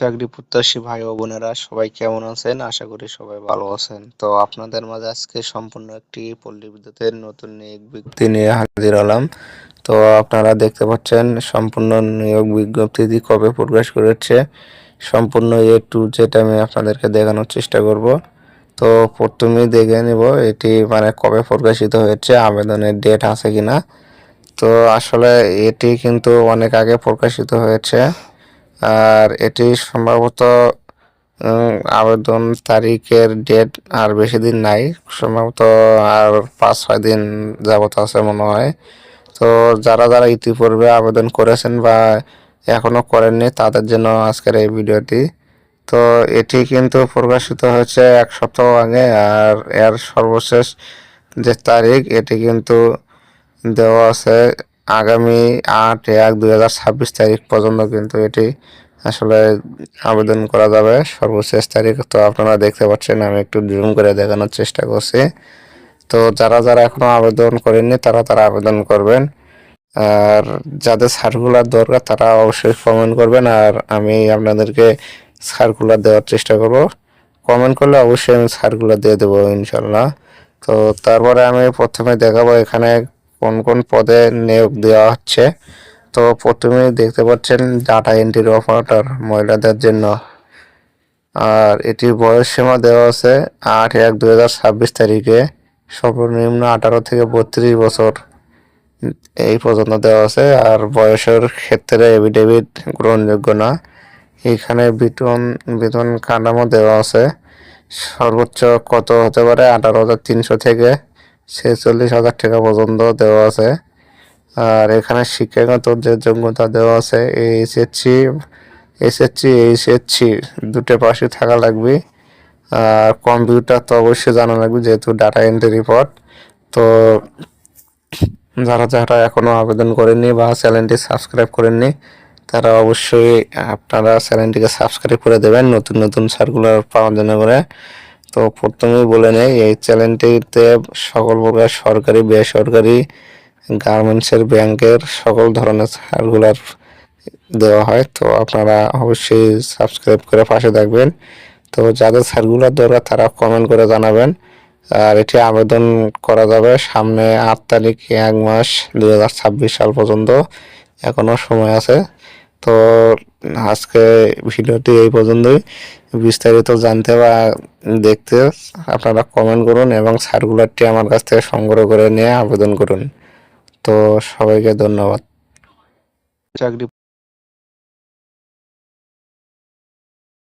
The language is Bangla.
চাকরি প্রত্যাশী ভাই ও বোনেরা সবাই কেমন আছেন? আশা করি সবাই ভালো আছেন। তো আপনাদের মাঝে আজকে সম্পূর্ণ একটি পল্লী বিদ্যুতের নতুন নিয়োগ বিজ্ঞপ্তি নিয়ে হাজির হলাম। তো আপনারা দেখতে পাচ্ছেন সম্পূর্ণ নিয়োগ বিজ্ঞপ্তিটি কবে প্রকাশ করেছে, সম্পূর্ণ এ টু জেড আমি আপনাদেরকে দেখানোর চেষ্টা করব। তো প্রথমেই দেখে নিব এটি মানে কবে প্রকাশিত হয়েছে, আবেদনের ডেট আছে কিনা। তো আসলে এটি কিন্তু অনেক আগে প্রকাশিত হয়েছে, আর এটি সম্ভবত আবেদন তারিখের ডেট আর বেশি দিন নাই, সম্ভবত আর 5-6 দিন যাবত আছে মনে হয়। তো যারা যারা ইতিপূর্বে আবেদন করেছেন বা এখনো করেননি তাদের জন্য আজকের এই ভিডিওটি। তো এটি কিন্তু প্রকাশিত হয়েছে 1 সপ্তাহ আগে, আর এর সর্বশেষ যে তারিখ এটি কিন্তু দেওয়া আছে আগামী 8/1/2026 তারিখ পর্যন্ত কিন্তু এটি আসলে আবেদন করা যাবে, সর্বশেষ তারিখ। তো আপনারা দেখতে পাচ্ছেন, আমি একটু জুম করে দেখানোর চেষ্টা করছি। তো যারা যারা এখনো আবেদন করেননি তারা তারা আবেদন করবেন, আর যাদের সার্কুলার দরকার তারা অবশ্যই কমেন্ট করবেন, আর আমি আপনাদেরকে সার্কুলার দেওয়ার চেষ্টা করব। কমেন্ট করলে অবশ্যই আমি সার্কুলার দিয়ে দেবো ইনশাল্লাহ। তো তারপরে আমি প্রথমে দেখাবো এখানে কোন কোন পদে নিয়োগ দেওয়া হচ্ছে। তো প্রথমেই দেখতে পাচ্ছেন ডাটা এন্ট্রি অপারেটর মহিলাদের জন্য, আর এটির বয়স সীমা দেওয়া আছে 8/1/2026 তারিখে। সর্বনিম্ন 18 থেকে 32 বছর এই পর্যন্ত দেওয়া আছে, আর বয়সের ক্ষেত্রে এফিডেভিট গ্রহণযোগ্য না। এখানে বেতন বেতন কাঠামো দেওয়া আছে, সর্বোচ্চ কত হতে পারে 18,300 থেকে 46,000 টাকা পর্যন্ত দেওয়া আছে। আর এখানে শিক্ষাগত যে যোগ্যতা দেওয়া আছে এইচএসসি দুটো পাশে থাকা লাগবে, আর কম্পিউটার তো অবশ্যই জানা লাগবে যেহেতু ডাটা এন্ট্রি পদ। তো যারা যারা এখনো আবেদন করেননি বা চ্যানেলটি সাবস্ক্রাইব করেননি তারা অবশ্যই আপনারা চ্যানেলটিকে সাবস্ক্রাইব করে দেবেন নতুন নতুন সার্কুলার পাওয়ার জন্য করে। তো প্রথমেই বলে নেই, এই চ্যানেলটিতে সকল প্রকার সরকারি বেসরকারি গার্মেন্টসের ব্যাংকের সকল ধরনের সার্কুলার দেওয়া হয়। তো আপনারা অবশ্যই সাবস্ক্রাইব করে পাশে থাকবেন। তো যাদের সার্কুলার দরকার তারা কমেন্ট করে জানাবেন, আর এটি আবেদন করা যাবে সামনে 8 তারিখ 1 মাস 2026 সাল পর্যন্ত, এখনো সময় আছে। তো আজকে ভিডিওটি এই পর্যন্তই। বিস্তারিত জানতে বা দেখতে আপনারা কমেন্ট করুন এবং সার্কুলারটি আমার কাছ থেকে সংগ্রহ করে নিয়ে আবেদন করুন। তো সবাইকে ধন্যবাদ। চাকরি